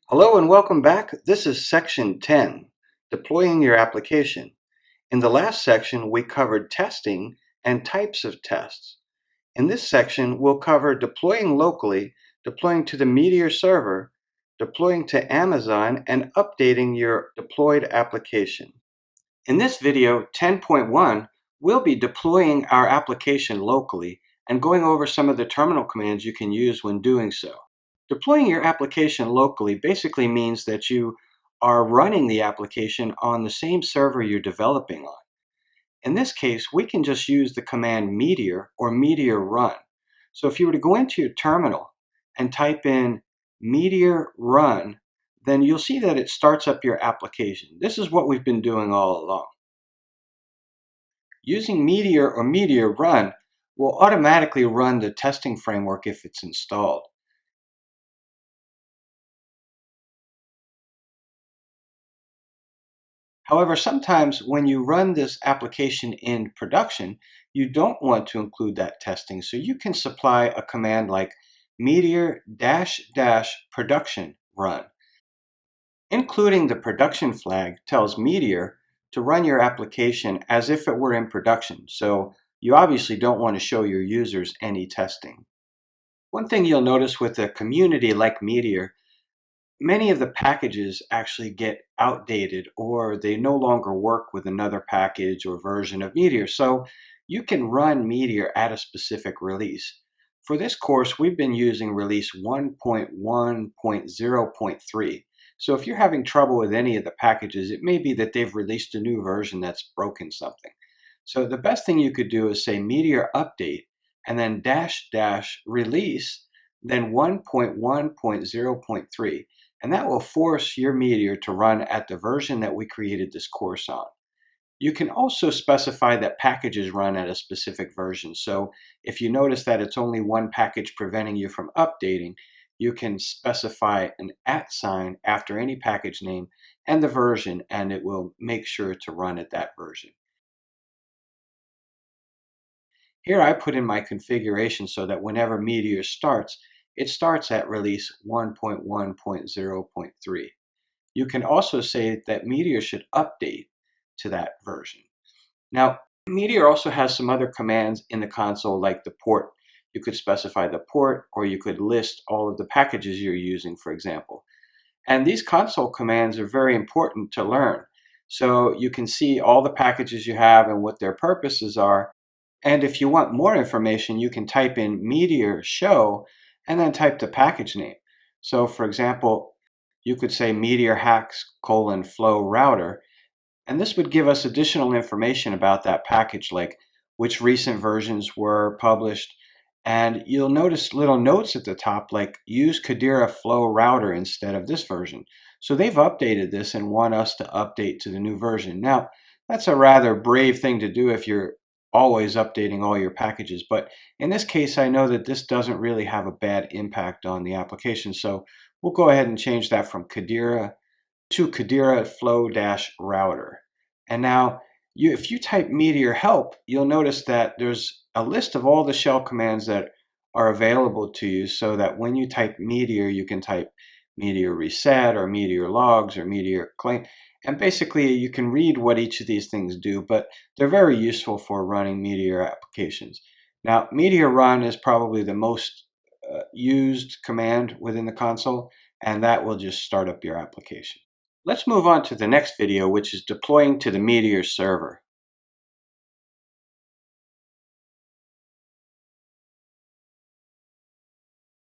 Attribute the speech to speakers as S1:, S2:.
S1: Hello and welcome back. This is section 10, deploying your application. In the last section, we covered testing and types of tests. In this section, we'll cover deploying locally, deploying to the Meteor server, deploying to Amazon, and updating your deployed application. In this video, 10.1, we'll be deploying our application locally and going over some of the terminal commands you can use when doing so. Deploying your application locally basically means that you are running the application on the same server you're developing on. In this case, we can just use the command Meteor or Meteor run. So if you were to go into your terminal and type in Meteor run, then you'll see that it starts up your application. This is what we've been doing all along. Using Meteor or Meteor run will automatically run the testing framework if it's installed. However, sometimes when you run this application in production, you don't want to include that testing. So you can supply a command like meteor -- production run. Including the production flag tells Meteor to run your application as if it were in production. So you obviously don't want to show your users any testing. One thing you'll notice with a community like Meteor, many of the packages actually get outdated or they no longer work with another package or version of Meteor. So you can run Meteor at a specific release. For this course, we've been using release 1.1.0.3. So if you're having trouble with any of the packages, it may be that they've released a new version that's broken something. So the best thing you could do is say Meteor update and then -- release, then 1.1.0.3. And that will force your Meteor to run at the version that we created this course on. You can also specify that packages run at a specific version. So if you notice that it's only one package preventing you from updating, you can specify an @ sign after any package name and the version, and it will make sure to run at that version. Here I put in my configuration so that whenever Meteor starts, it starts at release 1.1.0.3. You can also say that Meteor should update to that version. Now, Meteor also has some other commands in the console like the port. You could specify the port, or you could list all of the packages you're using, for example. And these console commands are very important to learn. So you can see all the packages you have and what their purposes are. And if you want more information, you can type in Meteor show and then type the package name. So for example, you could say Meteor hacks : flow router, and this would give us additional information about that package, like which recent versions were published. And you'll notice little notes at the top like use Kadira flow router instead of this version. So they've updated this and want us to update to the new version. Now, that's a rather brave thing to do if you're always updating all your packages. But in this case, I know that this doesn't really have a bad impact on the application. So we'll go ahead and change that from Kadira to Kadira flow - router. And now if you type Meteor help, you'll notice that there's a list of all the shell commands that are available to you, so that when you type Meteor, you can type Meteor reset or Meteor logs or Meteor claim. And basically you can read what each of these things do, but they're very useful for running Meteor applications. Now, Meteor run is probably the most used command within the console, and that will just start up your application. Let's move on to the next video, which is deploying to the Meteor server.